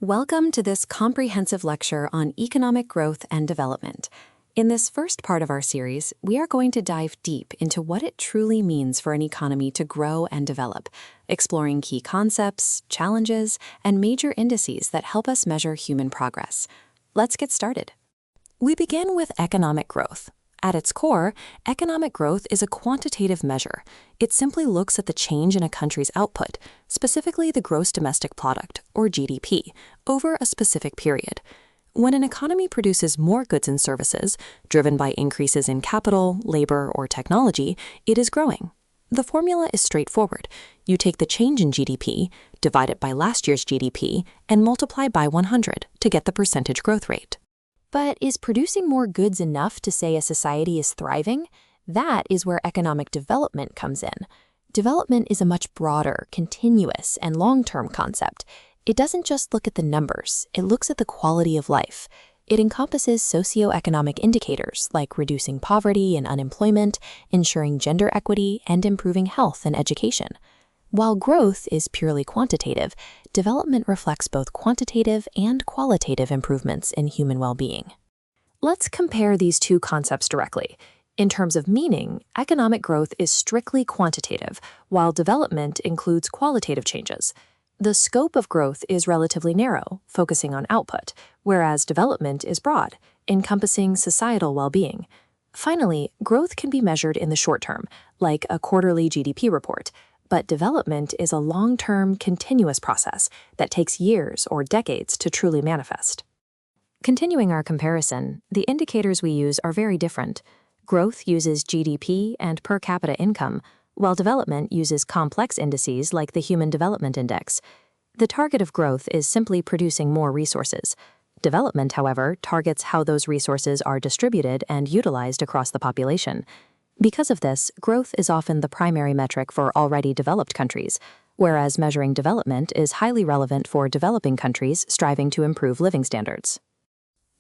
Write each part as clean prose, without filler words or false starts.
Welcome to this comprehensive lecture on economic growth and development. In this first part of our series, we are going to dive deep into what it truly means for an economy to grow and develop, exploring key concepts, challenges, and major indices that help us measure human progress. Let's get started. We begin with economic growth. At its core, economic growth is a quantitative measure. It simply looks at the change in a country's output, specifically the gross domestic product, or GDP, over a specific period. When an economy produces more goods and services, driven by increases in capital, labor, or technology, it is growing. The formula is straightforward. You take the change in GDP, divide it by last year's GDP, and multiply by 100 to get the percentage growth rate. But is producing more goods enough to say a society is thriving? That is where economic development comes in. Development is a much broader, continuous, and long-term concept. It doesn't just look at the numbers, it looks at the quality of life. It encompasses socioeconomic indicators like reducing poverty and unemployment, ensuring gender equity, and improving health and education. While growth is purely quantitative, development reflects both quantitative and qualitative improvements in human well-being. Let's compare these two concepts directly. In terms of meaning, economic growth is strictly quantitative, while development includes qualitative changes. The scope of growth is relatively narrow, focusing on output, whereas development is broad, encompassing societal well-being. Finally, growth can be measured in the short term, like a quarterly GDP report. But development is a long-term, continuous process that takes years or decades to truly manifest. Continuing our comparison, the indicators we use are very different. Growth uses GDP and per capita income, while development uses complex indices like the Human Development Index. The target of growth is simply producing more resources. Development, however, targets how those resources are distributed and utilized across the population. Because of this, growth is often the primary metric for already developed countries, whereas measuring development is highly relevant for developing countries striving to improve living standards.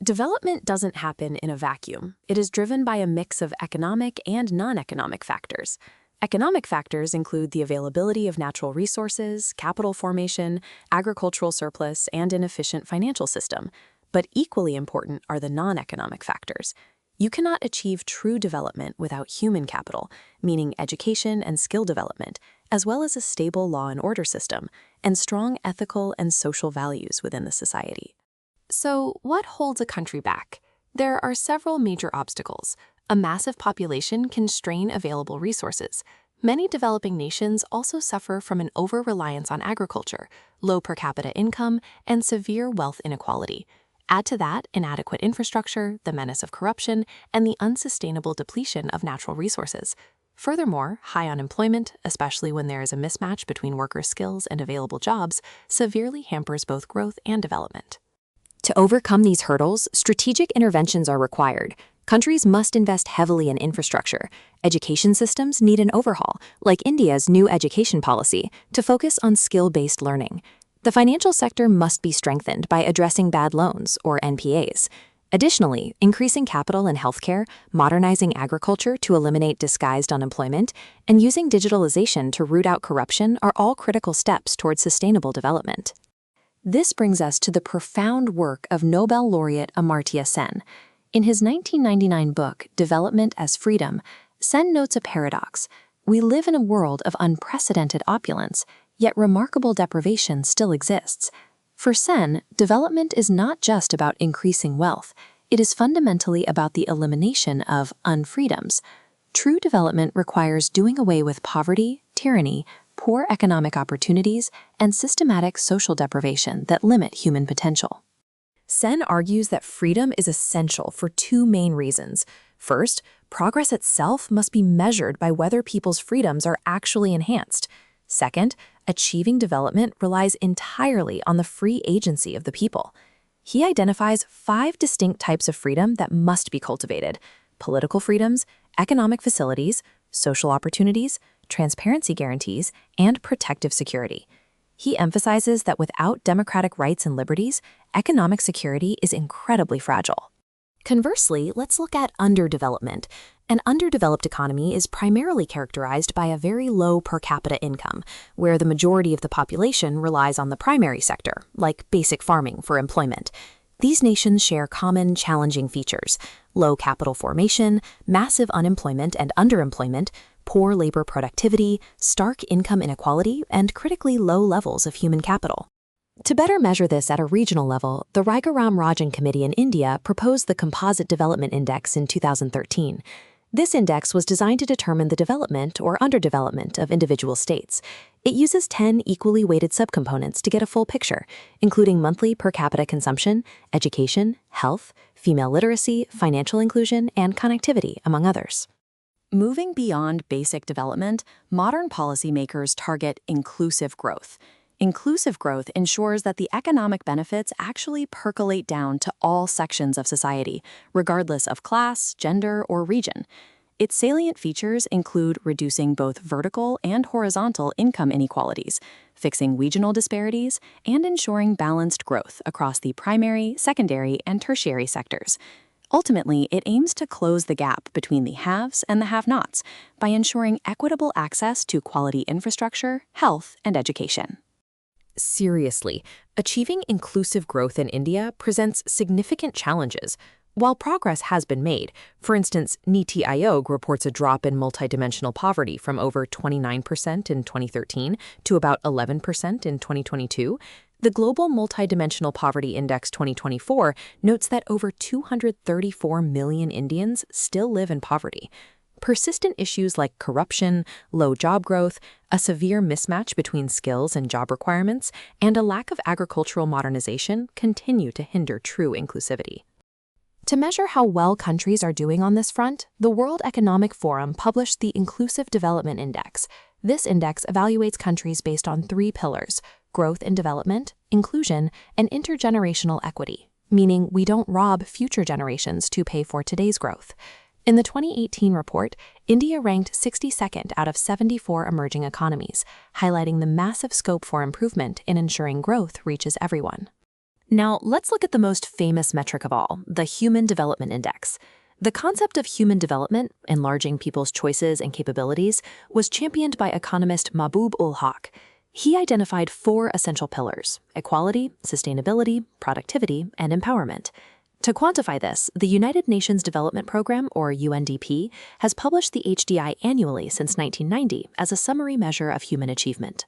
Development doesn't happen in a vacuum. It is driven by a mix of economic and non-economic factors. Economic factors include the availability of natural resources, capital formation, agricultural surplus, and an efficient financial system. But equally important are the non-economic factors. You cannot achieve true development without human capital, meaning education and skill development, as well as a stable law and order system, and strong ethical and social values within the society. So, what holds a country back? There are several major obstacles. A massive population can strain available resources. Many developing nations also suffer from an over-reliance on agriculture, low per capita income, and severe wealth inequality. Add to that inadequate infrastructure, the menace of corruption, and the unsustainable depletion of natural resources. Furthermore, high unemployment, especially when there is a mismatch between workers' skills and available jobs, severely hampers both growth and development. To overcome these hurdles, strategic interventions are required. Countries must invest heavily in infrastructure. Education systems need an overhaul, like India's new education policy, to focus on skill-based learning. The financial sector must be strengthened by addressing bad loans, or NPAs. Additionally, increasing capital in healthcare, modernizing agriculture to eliminate disguised unemployment, and using digitalization to root out corruption are all critical steps towards sustainable development. This brings us to the profound work of Nobel laureate Amartya Sen. In his 1999 book, Development as Freedom, Sen notes a paradox. We live in a world of unprecedented opulence, yet remarkable deprivation still exists. For Sen, development is not just about increasing wealth. It is fundamentally about the elimination of unfreedoms. True development requires doing away with poverty, tyranny, poor economic opportunities, and systematic social deprivation that limit human potential. Sen argues that freedom is essential for two main reasons. First, progress itself must be measured by whether people's freedoms are actually enhanced. Second, achieving development relies entirely on the free agency of the people. He identifies 5 distinct types of freedom that must be cultivated: political freedoms, economic facilities, social opportunities, transparency guarantees, and protective security. He emphasizes that without democratic rights and liberties, economic security is incredibly fragile. Conversely, let's look at underdevelopment. An underdeveloped economy is primarily characterized by a very low per capita income, where the majority of the population relies on the primary sector, like basic farming, for employment. These nations share common, challenging features: low capital formation, massive unemployment and underemployment, poor labor productivity, stark income inequality, and critically low levels of human capital. To better measure this at a regional level, the Rajaram Rajan Committee in India proposed the Composite Development Index in 2013. This index was designed to determine the development or underdevelopment of individual states. It uses 10 equally weighted subcomponents to get a full picture, including monthly per capita consumption, education, health, female literacy, financial inclusion, and connectivity, among others. Moving beyond basic development, modern policymakers target inclusive growth. Inclusive growth ensures that the economic benefits actually percolate down to all sections of society, regardless of class, gender, or region. Its salient features include reducing both vertical and horizontal income inequalities, fixing regional disparities, and ensuring balanced growth across the primary, secondary, and tertiary sectors. Ultimately, it aims to close the gap between the haves and the have-nots by ensuring equitable access to quality infrastructure, health, and education. Seriously, achieving inclusive growth in India presents significant challenges. While progress has been made, for instance, Niti Aayog reports a drop in multidimensional poverty from over 29% in 2013 to about 11% in 2022, the Global Multidimensional Poverty Index 2024 notes that over 234 million Indians still live in poverty. Persistent issues like corruption, low job growth, a severe mismatch between skills and job requirements, and a lack of agricultural modernization continue to hinder true inclusivity. To measure how well countries are doing on this front, the World Economic Forum published the Inclusive Development Index. This index evaluates countries based on 3 pillars: growth and development, inclusion, and intergenerational equity, meaning we don't rob future generations to pay for today's growth. In the 2018 report, India ranked 62nd out of 74 emerging economies, highlighting the massive scope for improvement in ensuring growth reaches everyone. Now, let's look at the most famous metric of all, the Human Development Index. The concept of human development, enlarging people's choices and capabilities, was championed by economist Mahbub ul Haq. He identified 4 essential pillars: equality, sustainability, productivity, and empowerment. To quantify this, the United Nations Development Programme, or UNDP, has published the HDI annually since 1990 as a summary measure of human achievement.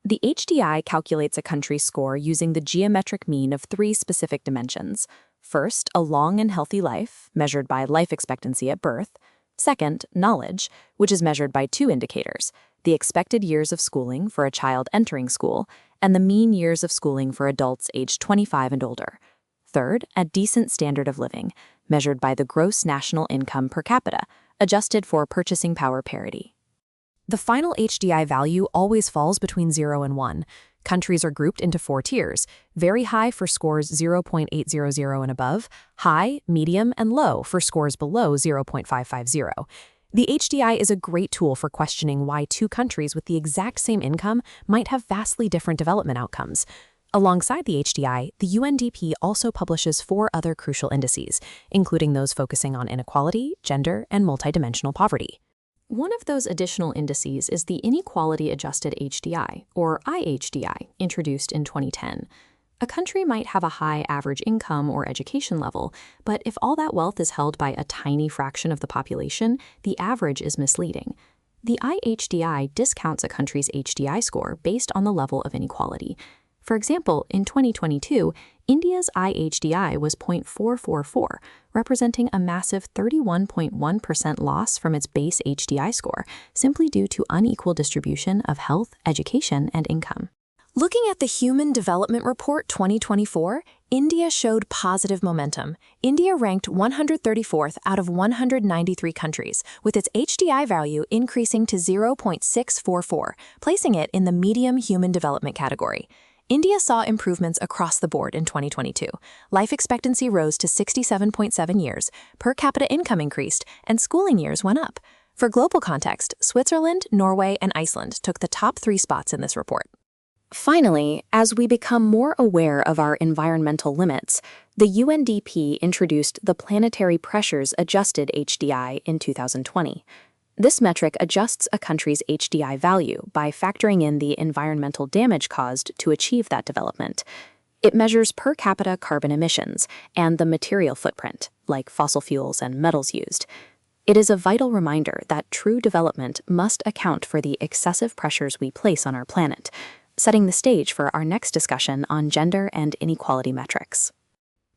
The HDI calculates a country's score using the geometric mean of 3 specific dimensions. First, a long and healthy life, measured by life expectancy at birth. Second, knowledge, which is measured by 2 indicators: the expected years of schooling for a child entering school, and the mean years of schooling for adults aged 25 and older. Third, a decent standard of living, measured by the gross national income per capita, adjusted for purchasing power parity. The final HDI value always falls between 0 and 1. Countries are grouped into 4 tiers: very high for scores 0.800 and above, high, medium, and low for scores below 0.550. The HDI is a great tool for questioning why 2 countries with the exact same income might have vastly different development outcomes. Alongside the HDI, the UNDP also publishes 4 other crucial indices, including those focusing on inequality, gender, and multidimensional poverty. One of those additional indices is the Inequality Adjusted HDI, or IHDI, introduced in 2010. A country might have a high average income or education level, but if all that wealth is held by a tiny fraction of the population, the average is misleading. The IHDI discounts a country's HDI score based on the level of inequality. For example, in 2022, India's IHDI was 0.444, representing a massive 31.1% loss from its base HDI score, simply due to unequal distribution of health, education, and income. Looking at the Human Development Report 2024, India showed positive momentum. India ranked 134th out of 193 countries, with its HDI value increasing to 0.644, placing it in the medium human development category. India saw improvements across the board in 2022. Life expectancy rose to 67.7 years, per capita income increased, and schooling years went up. For global context, Switzerland, Norway, and Iceland took the top 3 spots in this report. Finally, as we become more aware of our environmental limits, the UNDP introduced the Planetary Pressures Adjusted HDI in 2020. This metric adjusts a country's HDI value by factoring in the environmental damage caused to achieve that development. It measures per capita carbon emissions and the material footprint, like fossil fuels and metals used. It is a vital reminder that true development must account for the excessive pressures we place on our planet, setting the stage for our next discussion on gender and inequality metrics.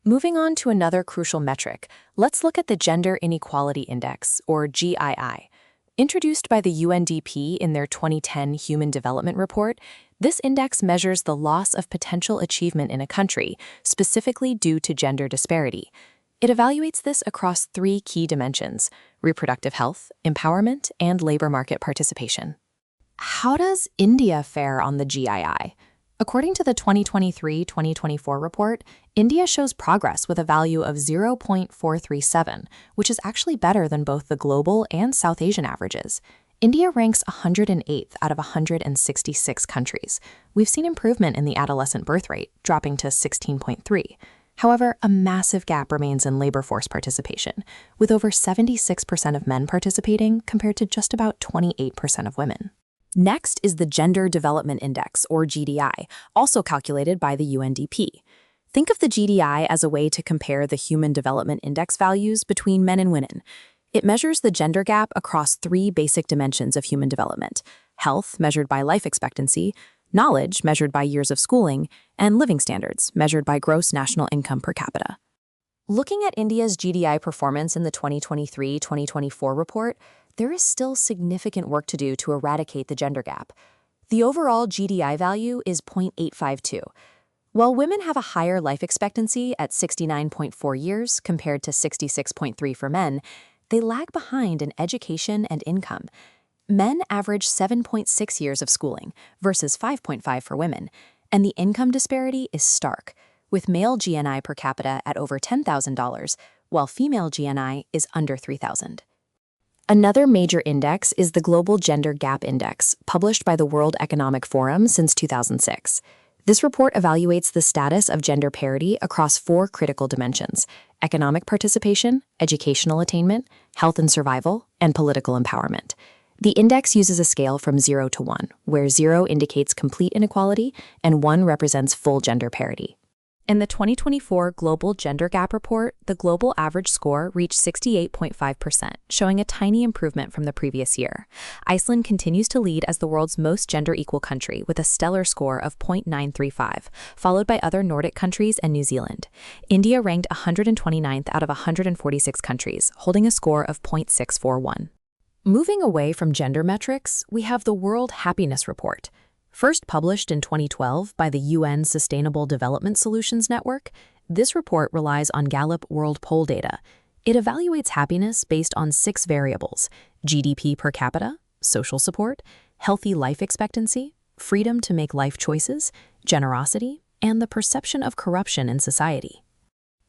Moving on to another crucial metric, let's look at the Gender Inequality Index, or GII. Introduced by the UNDP in their 2010 Human Development Report, this index measures the loss of potential achievement in a country, specifically due to gender disparity. It evaluates this across 3 key dimensions: reproductive health, empowerment, and labor market participation. How does India fare on the GII? According to the 2023-2024 report, India shows progress with a value of 0.437, which is actually better than both the global and South Asian averages. India ranks 108th out of 166 countries. We've seen improvement in the adolescent birth rate, dropping to 16.3. However, a massive gap remains in labor force participation, with over 76% of men participating compared to just about 28% of women. Next is the Gender Development Index, or GDI, also calculated by the UNDP. Think of the GDI as a way to compare the Human Development Index values between men and women. It measures the gender gap across 3 basic dimensions of human development: health, measured by life expectancy; knowledge, measured by years of schooling; and living standards, measured by gross national income per capita. Looking at India's GDI performance in the 2023-2024 report, there is still significant work to do to eradicate the gender gap. The overall GDI value is 0.852. While women have a higher life expectancy at 69.4 years compared to 66.3 for men, they lag behind in education and income. Men average 7.6 years of schooling versus 5.5 for women, and the income disparity is stark, with male GNI per capita at over $10,000, while female GNI is under $3,000. Another major index is the Global Gender Gap Index, published by the World Economic Forum since 2006. This report evaluates the status of gender parity across 4 critical dimensions: economic participation, educational attainment, health and survival, and political empowerment. The index uses a scale from 0 to 1, where 0 indicates complete inequality and 1 represents full gender parity. In the 2024 Global Gender Gap Report, the global average score reached 68.5%, showing a tiny improvement from the previous year. Iceland continues to lead as the world's most gender-equal country with a stellar score of 0.935, followed by other Nordic countries and New Zealand. India ranked 129th out of 146 countries, holding a score of 0.641. Moving away from gender metrics, we have the World Happiness Report. First published in 2012 by the UN Sustainable Development Solutions Network, this report relies on Gallup World Poll data. It evaluates happiness based on 6 variables: GDP per capita, social support, healthy life expectancy, freedom to make life choices, generosity, and the perception of corruption in society.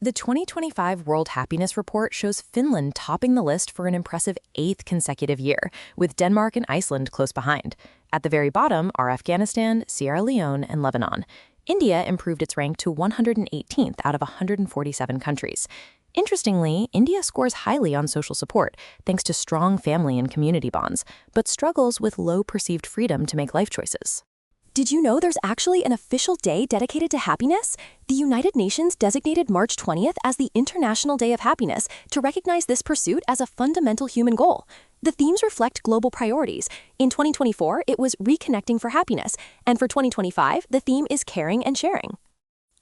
The 2025 World Happiness Report shows Finland topping the list for an impressive 8th consecutive year, with Denmark and Iceland close behind. At the very bottom are Afghanistan, Sierra Leone, and Lebanon. India improved its rank to 118th out of 147 countries. Interestingly, India scores highly on social support, thanks to strong family and community bonds, but struggles with low perceived freedom to make life choices. Did you know there's actually an official day dedicated to happiness? The United Nations designated March 20th as the International Day of Happiness to recognize this pursuit as a fundamental human goal. The themes reflect global priorities. In 2024, it was Reconnecting for Happiness, and for 2025, the theme is Caring and Sharing.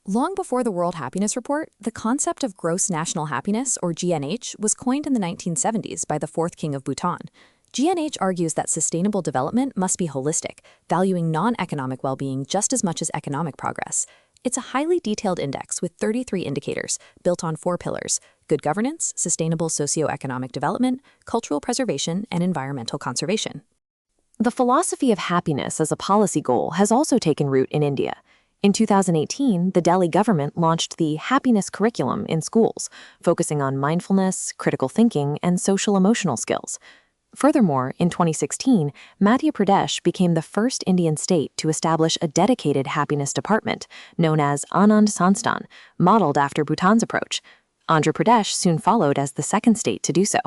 Long before the World Happiness Report, the concept of gross national happiness, or GNH, was coined in the 1970s by the 4th King of Bhutan. GNH argues that sustainable development must be holistic, valuing non-economic well-being just as much as economic progress. It's a highly detailed index with 33 indicators, built on 4 pillars: good governance, sustainable socio-economic development, cultural preservation, and environmental conservation. The philosophy of happiness as a policy goal has also taken root in India. In 2018, the Delhi government launched the Happiness Curriculum in schools, focusing on mindfulness, critical thinking, and social-emotional skills. Furthermore, in 2016, Madhya Pradesh became the first Indian state to establish a dedicated happiness department, known as Anand Sanstan, modeled after Bhutan's approach. Andhra Pradesh soon followed as the second state to do so.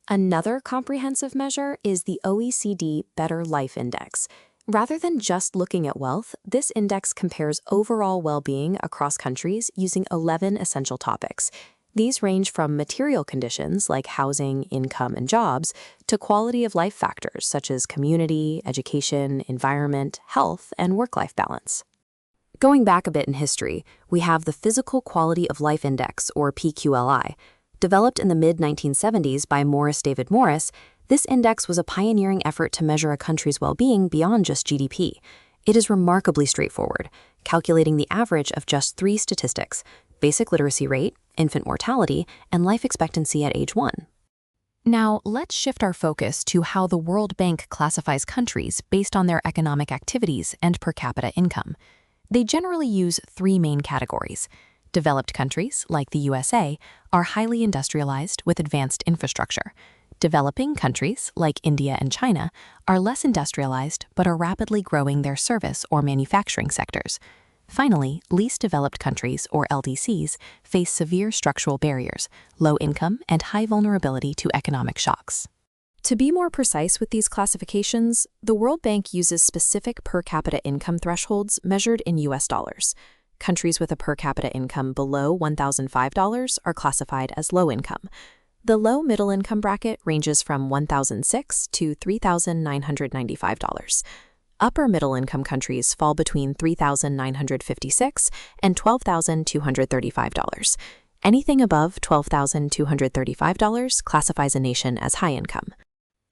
Another comprehensive measure is the OECD Better Life Index. Rather than just looking at wealth, this index compares overall well-being across countries using 11 essential topics. These range from material conditions like housing, income, and jobs to quality of life factors such as community, education, environment, health, and work-life balance. Going back a bit in history, we have the Physical Quality of Life Index, or PQLI. Developed in the mid-1970s by Morris David Morris, this index was a pioneering effort to measure a country's well-being beyond just GDP. It is remarkably straightforward, calculating the average of just 3 statistics: basic literacy rate, infant mortality, and life expectancy at age 1. Now, let's shift our focus to how the World Bank classifies countries based on their economic activities and per capita income. They generally use 3 main categories. Developed countries, like the USA, are highly industrialized with advanced infrastructure. Developing countries, like India and China, are less industrialized but are rapidly growing their service or manufacturing sectors. Finally, least developed countries, or LDCs, face severe structural barriers, low income, and high vulnerability to economic shocks. To be more precise with these classifications, the World Bank uses specific per capita income thresholds measured in US dollars. Countries with a per capita income below $1,005 are classified as low income. The low middle income bracket ranges from $1,006 to $3,995. Upper middle income countries fall between $3,956 and $12,235. Anything above $12,235 classifies a nation as high income.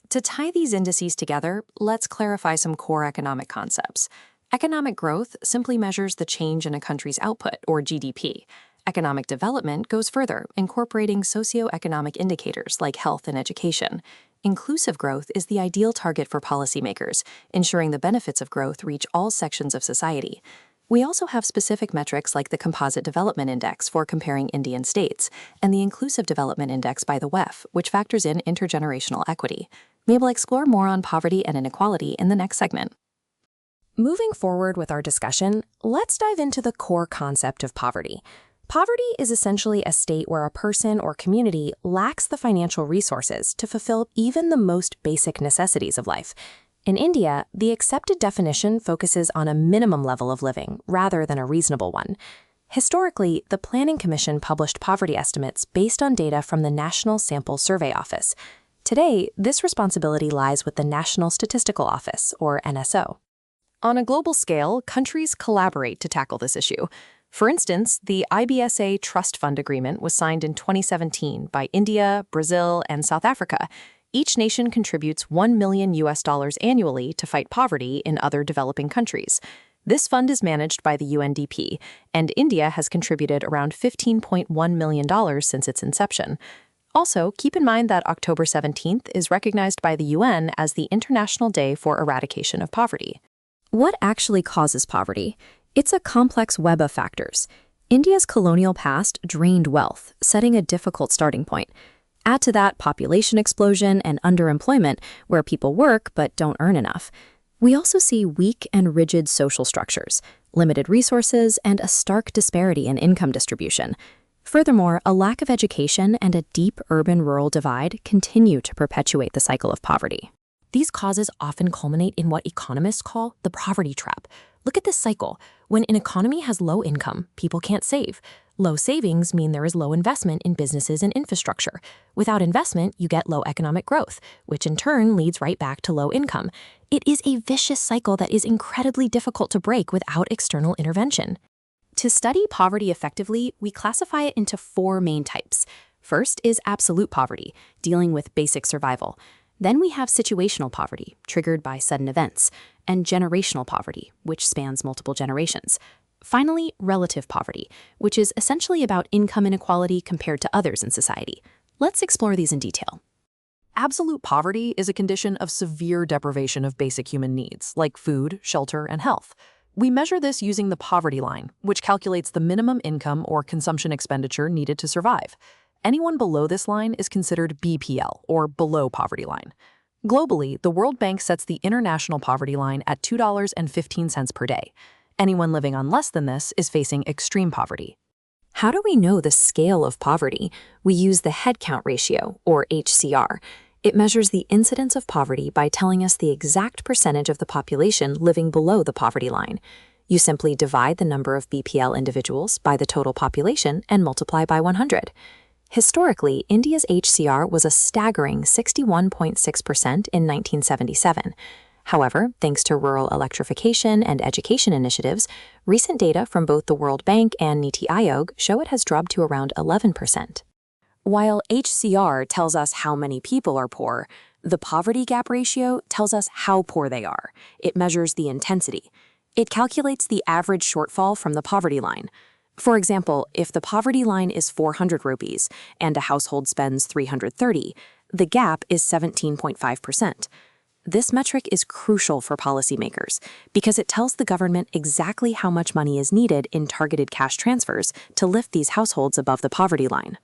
To tie these indices together, let's clarify some core economic concepts. Economic growth simply measures the change in a country's output, or GDP. Economic development goes further, incorporating socioeconomic indicators like health and education. Inclusive growth is the ideal target for policymakers, ensuring the benefits of growth reach all sections of society. We also have specific metrics like the Composite Development Index for comparing Indian states, and the Inclusive Development Index by the WEF, which factors in intergenerational equity. We will explore more on poverty and inequality in the next segment. Moving forward with our discussion, let's dive into the core concept of poverty. Poverty is essentially a state where a person or community lacks the financial resources to fulfill even the most basic necessities of life. In India, the accepted definition focuses on a minimum level of living rather than a reasonable one. Historically, the Planning Commission published poverty estimates based on data from the National Sample Survey Office. Today, this responsibility lies with the National Statistical Office, or NSO. On a global scale, countries collaborate to tackle this issue. For instance, the IBSA Trust Fund Agreement was signed in 2017 by India, Brazil, and South Africa. Each nation contributes $1 million annually to fight poverty in other developing countries. This fund is managed by the UNDP, and India has contributed around $15.1 million since its inception. Also, keep in mind that October 17th is recognized by the UN as the International Day for Eradication of Poverty. What actually causes poverty? It's a complex web of factors. India's colonial past drained wealth, setting a difficult starting point. Add to that population explosion and underemployment, where people work but don't earn enough. We also see weak and rigid social structures, limited resources, and a stark disparity in income distribution. Furthermore, a lack of education and a deep urban-rural divide continue to perpetuate the cycle of poverty. These causes often culminate in what economists call the poverty trap. Look at this cycle. When an economy has low income, people can't save. Low savings mean there is low investment in businesses and infrastructure. Without investment, you get low economic growth, which in turn leads right back to low income. It is a vicious cycle that is incredibly difficult to break without external intervention. To study poverty effectively, we classify it into 4 main types. First is absolute poverty, dealing with basic survival. Then we have situational poverty, triggered by sudden events, and generational poverty, which spans multiple generations. Finally, relative poverty, which is essentially about income inequality compared to others in society. Let's explore these in detail. Absolute poverty is a condition of severe deprivation of basic human needs, like food, shelter, and health. We measure this using the poverty line, which calculates the minimum income or consumption expenditure needed to survive. Anyone below this line is considered BPL, or below poverty line. Globally, the World Bank sets the international poverty line at $2.15 per day. Anyone living on less than this is facing extreme poverty. How do we know the scale of poverty? We use the head count ratio, or HCR. It measures the incidence of poverty by telling us the exact percentage of the population living below the poverty line. You simply divide the number of BPL individuals by the total population and multiply by 100. Historically, India's HCR was a staggering 61.6% in 1977. However, thanks to rural electrification and education initiatives, recent data from both the World Bank and Niti Aayog show it has dropped to around 11%. While HCR tells us how many people are poor, the poverty gap ratio tells us how poor they are. It measures the intensity. It calculates the average shortfall from the poverty line. For example, if the poverty line is 400 rupees and a household spends 330, the gap is 17.5%. This metric is crucial for policymakers because it tells the government exactly how much money is needed in targeted cash transfers to lift these households above the poverty line.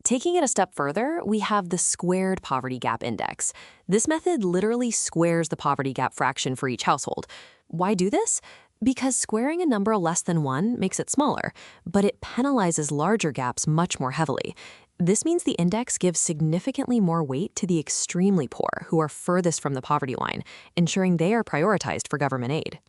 Taking it a step further, we have the Squared Poverty Gap Index. This method literally squares the poverty gap fraction for each household. Why do this? Because squaring a number less than 1 makes it smaller, but it penalizes larger gaps much more heavily. This means the index gives significantly more weight to the extremely poor who are furthest from the poverty line, ensuring they are prioritized for government aid.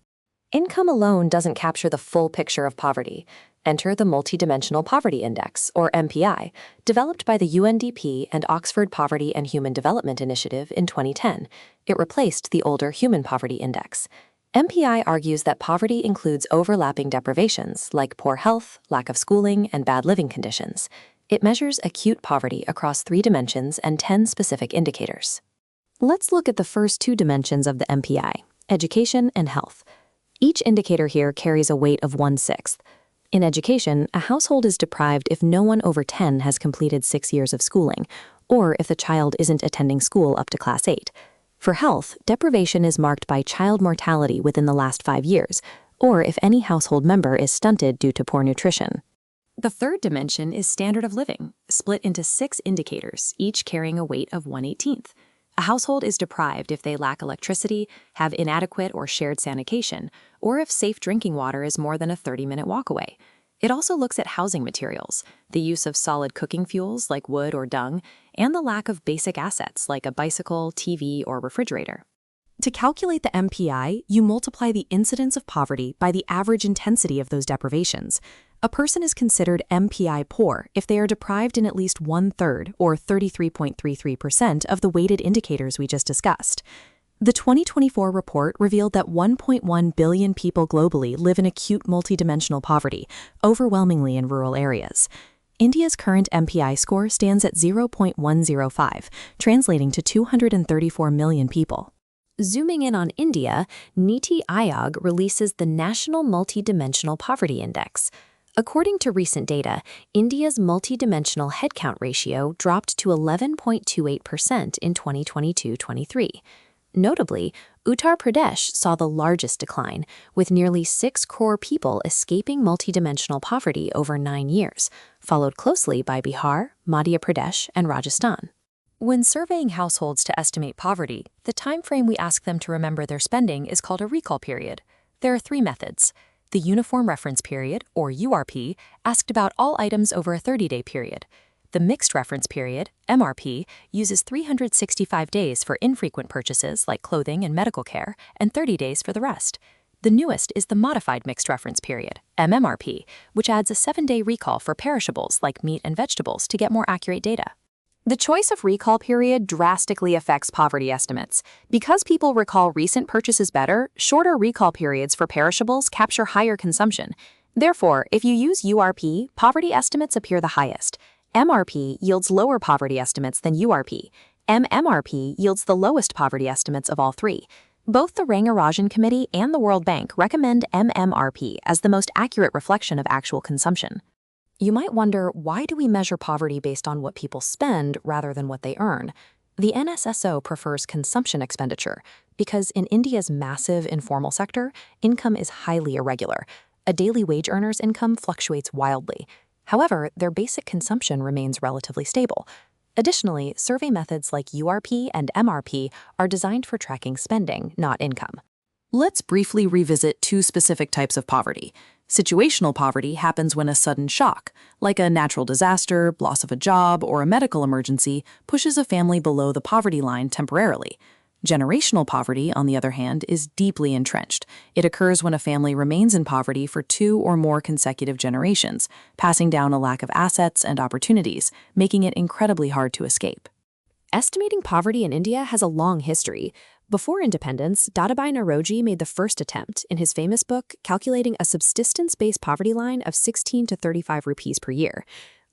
Income alone doesn't capture the full picture of poverty. Enter the Multidimensional Poverty Index, or MPI, developed by the UNDP and Oxford Poverty and Human Development Initiative in 2010. It replaced the older Human Poverty Index. MPI argues that poverty includes overlapping deprivations like poor health, lack of schooling, and bad living conditions. It measures acute poverty across 3 dimensions and 10 specific indicators. Let's look at the first 2 dimensions of the MPI, education and health. Each indicator here carries a weight of 1/6. In education, a household is deprived if no one over 10 has completed 6 years of schooling, or if the child isn't attending school up to class 8. For health, deprivation is marked by child mortality within the last 5 years, or if any household member is stunted due to poor nutrition. The third dimension is standard of living, split into 6 indicators, each carrying a weight of 1/18. A household is deprived if they lack electricity, have inadequate or shared sanitation, or if safe drinking water is more than a 30-minute walk away. It also looks at housing materials, the use of solid cooking fuels like wood or dung, and the lack of basic assets like a bicycle, TV, or refrigerator. To calculate the MPI, you multiply the incidence of poverty by the average intensity of those deprivations. A person is considered MPI poor if they are deprived in at least 1/3, or 33.33% of the weighted indicators we just discussed. The 2024 report revealed that 1.1 billion people globally live in acute multidimensional poverty, overwhelmingly in rural areas. India's current MPI score stands at 0.105, translating to 234 million people. Zooming in on India, Niti Aayog releases the National Multidimensional Poverty Index. According to recent data, India's multidimensional headcount ratio dropped to 11.28% in 2022-23. Notably, Uttar Pradesh saw the largest decline, with nearly 6 crore people escaping multidimensional poverty over 9 years, followed closely by Bihar, Madhya Pradesh, and Rajasthan. When surveying households to estimate poverty, the time frame we ask them to remember their spending is called a recall period. There are 3 methods. The Uniform Reference Period, or URP, asked about all items over a 30-day period. The Mixed Reference Period, MRP, uses 365 days for infrequent purchases like clothing and medical care, and 30 days for the rest. The newest is the Modified Mixed Reference Period, MMRP, which adds a 7-day recall for perishables like meat and vegetables to get more accurate data. The choice of recall period drastically affects poverty estimates. Because people recall recent purchases better, shorter recall periods for perishables capture higher consumption. Therefore, if you use URP, poverty estimates appear the highest. MRP yields lower poverty estimates than URP. MMRP yields the lowest poverty estimates of all 3. Both the Rangarajan Committee and the World Bank recommend MMRP as the most accurate reflection of actual consumption. You might wonder, why do we measure poverty based on what people spend rather than what they earn? The NSSO prefers consumption expenditure because in India's massive informal sector, income is highly irregular. A daily wage earner's income fluctuates wildly. However, their basic consumption remains relatively stable. Additionally, survey methods like URP and MRP are designed for tracking spending, not income. Let's briefly revisit two specific types of poverty. Situational poverty happens when a sudden shock, like a natural disaster, loss of a job, or a medical emergency, pushes a family below the poverty line temporarily. Generational poverty, on the other hand, is deeply entrenched. It occurs when a family remains in poverty for 2 or more consecutive generations, passing down a lack of assets and opportunities, making it incredibly hard to escape. Estimating poverty in India has a long history. Before independence, Dadabhai Naoroji made the first attempt in his famous book calculating a subsistence-based poverty line of 16 to 35 rupees per year.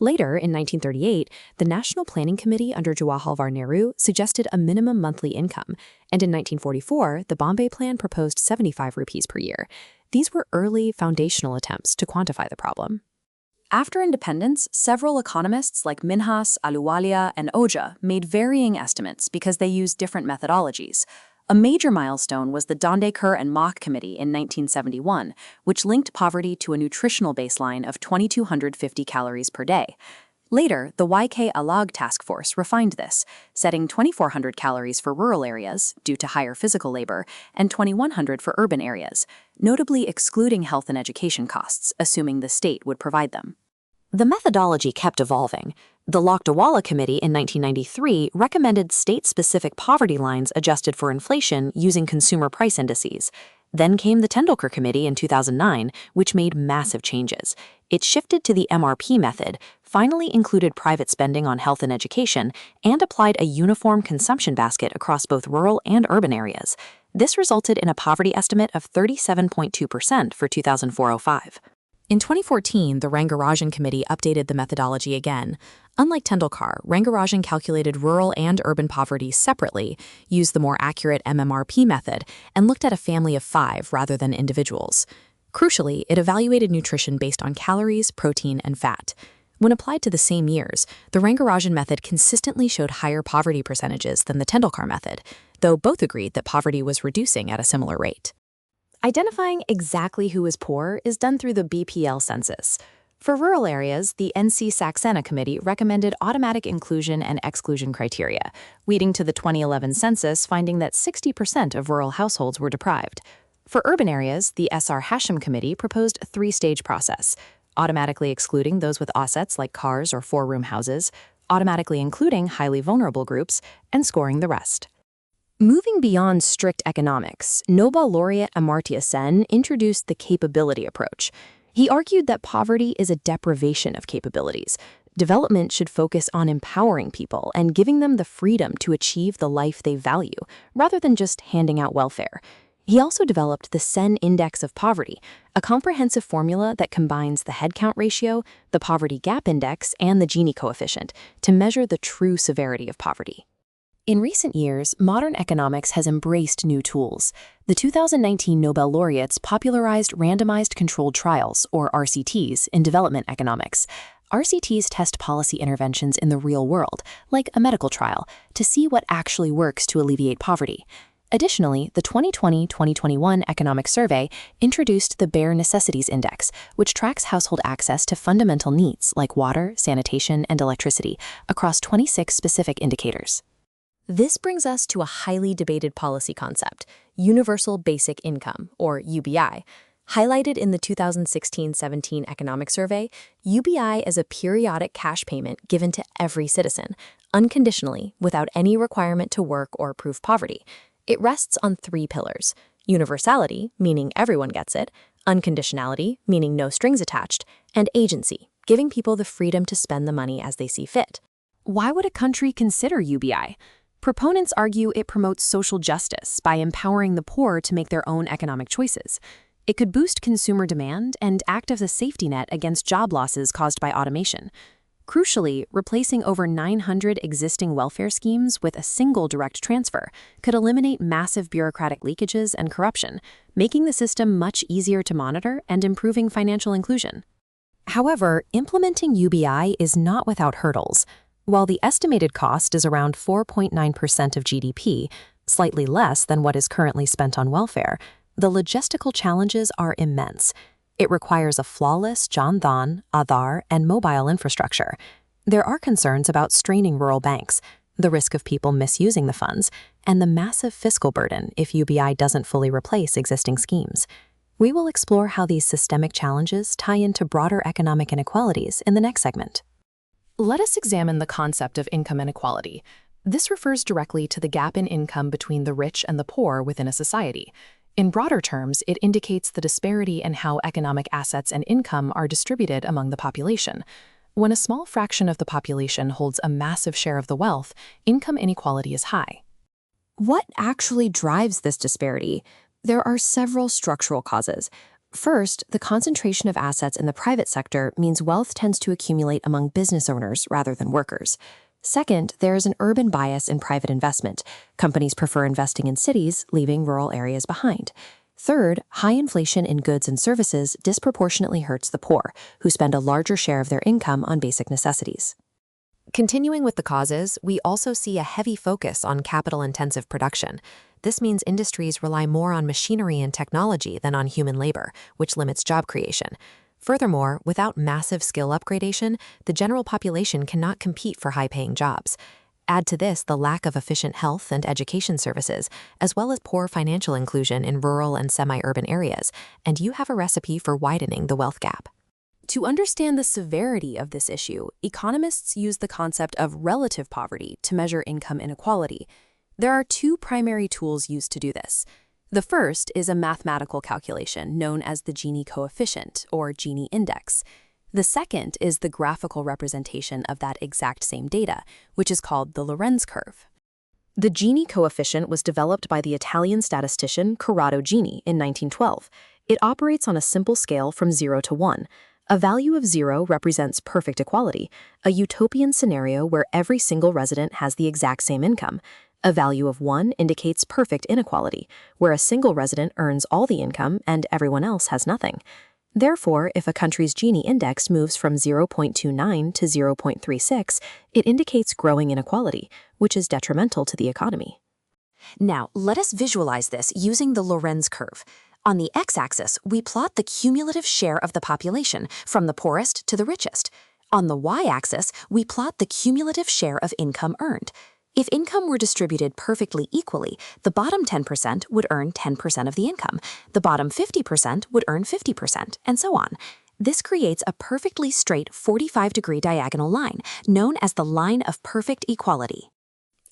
Later, in 1938, the National Planning Committee under Jawaharlal Nehru suggested a minimum monthly income, and in 1944, the Bombay Plan proposed 75 rupees per year. These were early, foundational attempts to quantify the problem. After independence, several economists like Minhas, Ahluwalia, and Ojha made varying estimates because they used different methodologies. A major milestone was the Dandekar and Mach Committee in 1971, which linked poverty to a nutritional baseline of 2,250 calories per day. Later, the YK Alag Task Force refined this, setting 2,400 calories for rural areas, due to higher physical labor, and 2,100 for urban areas, notably excluding health and education costs, assuming the state would provide them. The methodology kept evolving. The Lokdawala Committee in 1993 recommended state-specific poverty lines adjusted for inflation using consumer price indices. Then came the Tendulkar Committee in 2009, which made massive changes. It shifted to the MRP method, finally included private spending on health and education, and applied a uniform consumption basket across both rural and urban areas. This resulted in a poverty estimate of 37.2% for 2004-05. In 2014, the Rangarajan Committee updated the methodology again. Unlike Tendulkar, Rangarajan calculated rural and urban poverty separately, used the more accurate MMRP method, and looked at a family of 5 rather than individuals. Crucially, it evaluated nutrition based on calories, protein, and fat. When applied to the same years, the Rangarajan method consistently showed higher poverty percentages than the Tendulkar method, though both agreed that poverty was reducing at a similar rate. Identifying exactly who is poor is done through the BPL census. For rural areas, the NC Saxena Committee recommended automatic inclusion and exclusion criteria, leading to the 2011 census finding that 60% of rural households were deprived. For urban areas, the SR Hashim Committee proposed a 3-stage process, automatically excluding those with assets like cars or 4-room houses, automatically including highly vulnerable groups, and scoring the rest. Moving beyond strict economics, Nobel laureate Amartya Sen introduced the capability approach. He argued that poverty is a deprivation of capabilities. Development should focus on empowering people and giving them the freedom to achieve the life they value, rather than just handing out welfare. He also developed the Sen Index of Poverty, a comprehensive formula that combines the headcount ratio, the poverty gap index, and the Gini coefficient to measure the true severity of poverty. In recent years, modern economics has embraced new tools. The 2019 Nobel laureates popularized randomized controlled trials, or RCTs, in development economics. RCTs test policy interventions in the real world, like a medical trial, to see what actually works to alleviate poverty. Additionally, the 2020-2021 Economic Survey introduced the Bare Necessities Index, which tracks household access to fundamental needs like water, sanitation, and electricity across 26 specific indicators. This brings us to a highly debated policy concept, Universal Basic Income, or UBI. Highlighted in the 2016-17 Economic Survey, UBI is a periodic cash payment given to every citizen, unconditionally, without any requirement to work or prove poverty. It rests on 3 pillars: universality, meaning everyone gets it, unconditionality, meaning no strings attached, and agency, giving people the freedom to spend the money as they see fit. Why would a country consider UBI? Proponents argue it promotes social justice by empowering the poor to make their own economic choices. It could boost consumer demand and act as a safety net against job losses caused by automation. Crucially, replacing over 900 existing welfare schemes with a single direct transfer could eliminate massive bureaucratic leakages and corruption, making the system much easier to monitor and improving financial inclusion. However, implementing UBI is not without hurdles. While the estimated cost is around 4.9% of GDP, slightly less than what is currently spent on welfare, the logistical challenges are immense. It requires a flawless Jan Dhan, Aadhaar, and mobile infrastructure. There are concerns about straining rural banks, the risk of people misusing the funds, and the massive fiscal burden if UBI doesn't fully replace existing schemes. We will explore how these systemic challenges tie into broader economic inequalities in the next segment. Let us examine the concept of income inequality. This refers directly to the gap in income between the rich and the poor within a society. In broader terms, it indicates the disparity in how economic assets and income are distributed among the population. When a small fraction of the population holds a massive share of the wealth, income inequality is high. What actually drives this disparity? There are several structural causes. First, the concentration of assets in the private sector means wealth tends to accumulate among business owners rather than workers. Second, there is an urban bias in private investment. Companies prefer investing in cities, leaving rural areas behind. Third, high inflation in goods and services disproportionately hurts the poor, who spend a larger share of their income on basic necessities. Continuing with the causes, we also see a heavy focus on capital-intensive production. This means industries rely more on machinery and technology than on human labor, which limits job creation. Furthermore, without massive skill upgradation, the general population cannot compete for high-paying jobs. Add to this the lack of efficient health and education services, as well as poor financial inclusion in rural and semi-urban areas, and you have a recipe for widening the wealth gap. To understand the severity of this issue, economists use the concept of relative poverty to measure income inequality. There are two primary tools used to do this. The first is a mathematical calculation known as the Gini coefficient, or Gini index. The second is the graphical representation of that exact same data, which is called the Lorenz curve. The Gini coefficient was developed by the Italian statistician Corrado Gini in 1912. It operates on a simple scale from 0 to 1. A value of 0 represents perfect equality, a utopian scenario where every single resident has the exact same income. A value of 1 indicates perfect inequality, where a single resident earns all the income and everyone else has nothing. Therefore, if a country's Gini index moves from 0.29 to 0.36, it indicates growing inequality, which is detrimental to the economy. Now, let us visualize this using the Lorenz curve. On the x-axis, we plot the cumulative share of the population from the poorest to the richest. On the y-axis, we plot the cumulative share of income earned. If income were distributed perfectly equally, the bottom 10% would earn 10% of the income, the bottom 50% would earn 50%, and so on. This creates a perfectly straight 45-degree diagonal line, known as the line of perfect equality.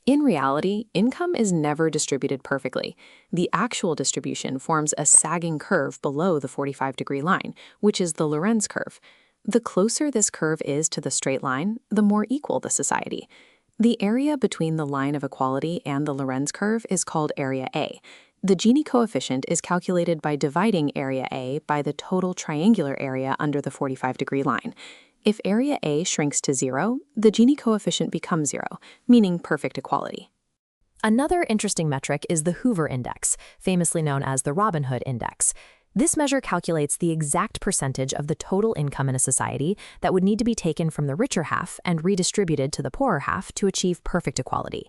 In reality, income is never distributed perfectly. The actual distribution forms a sagging curve below the 45-degree line, which is the Lorenz curve. The closer this curve is to the straight line, the more equal the society. The area between the line of equality and the Lorenz curve is called area A. The Gini coefficient is calculated by dividing area A by the total triangular area under the 45-degree line. If area A shrinks to 0, the Gini coefficient becomes 0, meaning perfect equality. Another interesting metric is the Hoover index, famously known as the Robin Hood index. This measure calculates the exact percentage of the total income in a society that would need to be taken from the richer half and redistributed to the poorer half to achieve perfect equality.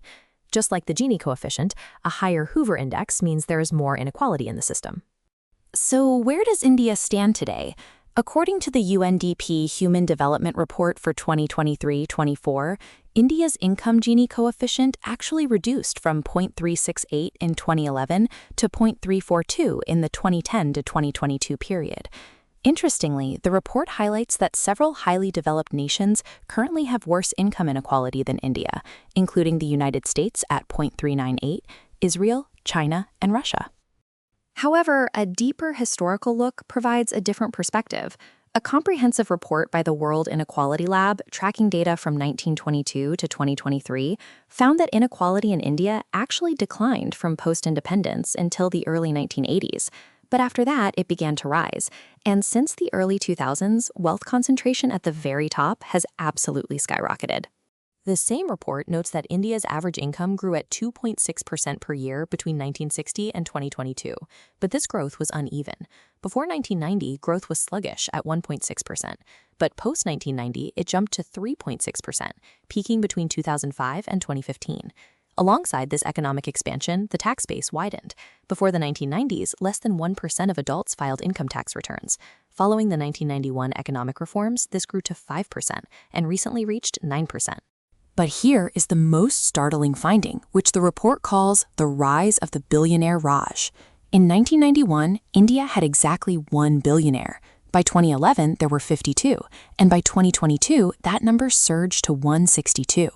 Just like the Gini coefficient, a higher Hoover index means there is more inequality in the system. So where does India stand today? According to the UNDP Human Development Report for 2023-24, India's income Gini coefficient actually reduced from 0.368 in 2011 to 0.342 in the 2010 to 2022 period. Interestingly, the report highlights that several highly developed nations currently have worse income inequality than India, including the United States at 0.398, Israel, China, and Russia. However, a deeper historical look provides a different perspective. A comprehensive report by the World Inequality Lab, tracking data from 1922 to 2023, found that inequality in India actually declined from post-independence until the early 1980s. But after that, it began to rise. And since the early 2000s, wealth concentration at the very top has absolutely skyrocketed. The same report notes that India's average income grew at 2.6% per year between 1960 and 2022, but this growth was uneven. Before 1990, growth was sluggish at 1.6%, but post-1990, it jumped to 3.6%, peaking between 2005 and 2015. Alongside this economic expansion, the tax base widened. Before the 1990s, less than 1% of adults filed income tax returns. Following the 1991 economic reforms, this grew to 5% and recently reached 9%. But here is the most startling finding, which the report calls the rise of the billionaire Raj. In 1991, India had exactly 1 billionaire. By 2011, there were 52, and by 2022, that number surged to 162.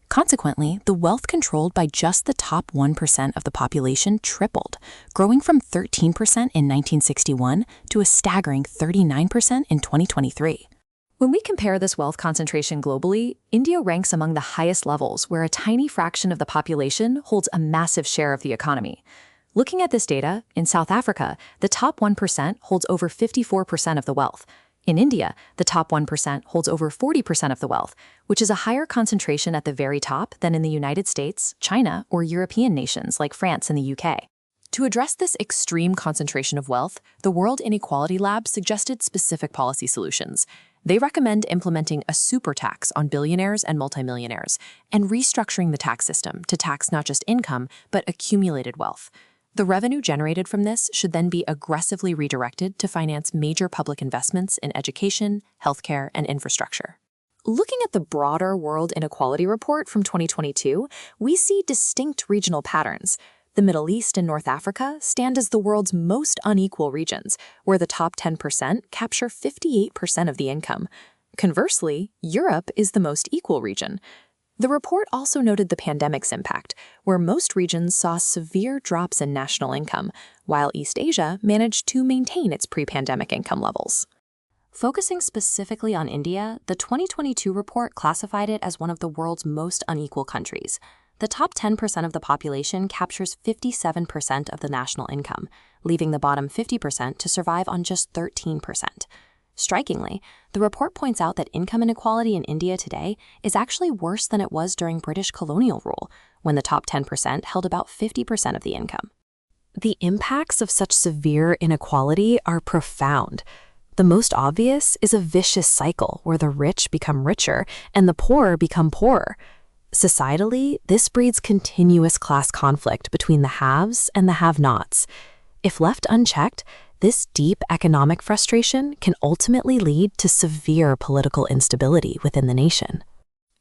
Consequently, the wealth controlled by just the top 1% of the population tripled, growing from 13% in 1961 to a staggering 39% in 2023. When we compare this wealth concentration globally, India ranks among the highest levels, where a tiny fraction of the population holds a massive share of the economy. Looking at this data, in South Africa, the top 1% holds over 54% of the wealth. In India, the top 1% holds over 40% of the wealth, which is a higher concentration at the very top than in the United States, China, or European nations like France and the UK. To address this extreme concentration of wealth, the World Inequality Lab suggested specific policy solutions. They recommend implementing a super tax on billionaires and multimillionaires, and restructuring the tax system to tax not just income, but accumulated wealth. The revenue generated from this should then be aggressively redirected to finance major public investments in education, healthcare, and infrastructure. Looking at the broader World Inequality Report from 2022, we see distinct regional patterns. The Middle East and North Africa stand as the world's most unequal regions, where the top 10% capture 58% of the income. Conversely, Europe is the most equal region. The report also noted the pandemic's impact, where most regions saw severe drops in national income, while East Asia managed to maintain its pre-pandemic income levels. Focusing specifically on India, the 2022 report classified it as one of the world's most unequal countries. The top 10% of the population captures 57% of the national income, leaving the bottom 50% to survive on just 13%. Strikingly, the report points out that income inequality in India today is actually worse than it was during British colonial rule, when the top 10% held about 50% of the income. The impacts of such severe inequality are profound. The most obvious is a vicious cycle where the rich become richer and the poor become poorer. Societally, this breeds continuous class conflict between the haves and the have-nots. If left unchecked, this deep economic frustration can ultimately lead to severe political instability within the nation.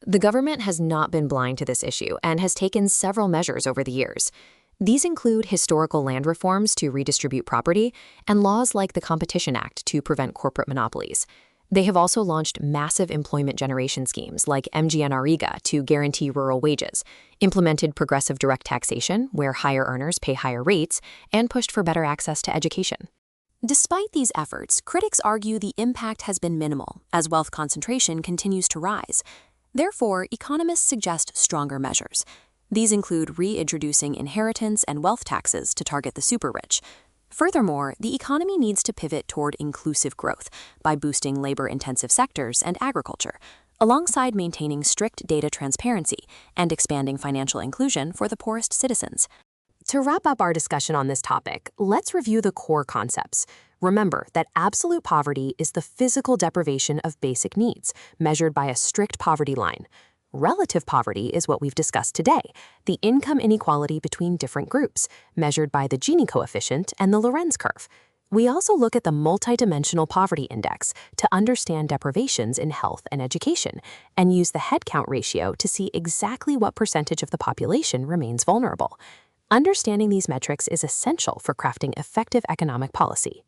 The government has not been blind to this issue and has taken several measures over the years. These include historical land reforms to redistribute property and laws like the Competition Act to prevent corporate monopolies. They have also launched massive employment generation schemes like MGNREGA to guarantee rural wages, implemented progressive direct taxation, where higher earners pay higher rates, and pushed for better access to education. Despite these efforts, critics argue the impact has been minimal, as wealth concentration continues to rise. Therefore, economists suggest stronger measures. These include reintroducing inheritance and wealth taxes to target the super-rich. Furthermore, the economy needs to pivot toward inclusive growth by boosting labor-intensive sectors and agriculture, alongside maintaining strict data transparency and expanding financial inclusion for the poorest citizens. To wrap up our discussion on this topic, let's review the core concepts. Remember that absolute poverty is the physical deprivation of basic needs, measured by a strict poverty line. Relative poverty is what we've discussed today, the income inequality between different groups, measured by the Gini coefficient and the Lorenz curve. We also look at the multidimensional poverty index to understand deprivations in health and education, and use the headcount ratio to see exactly what percentage of the population remains vulnerable. Understanding these metrics is essential for crafting effective economic policy.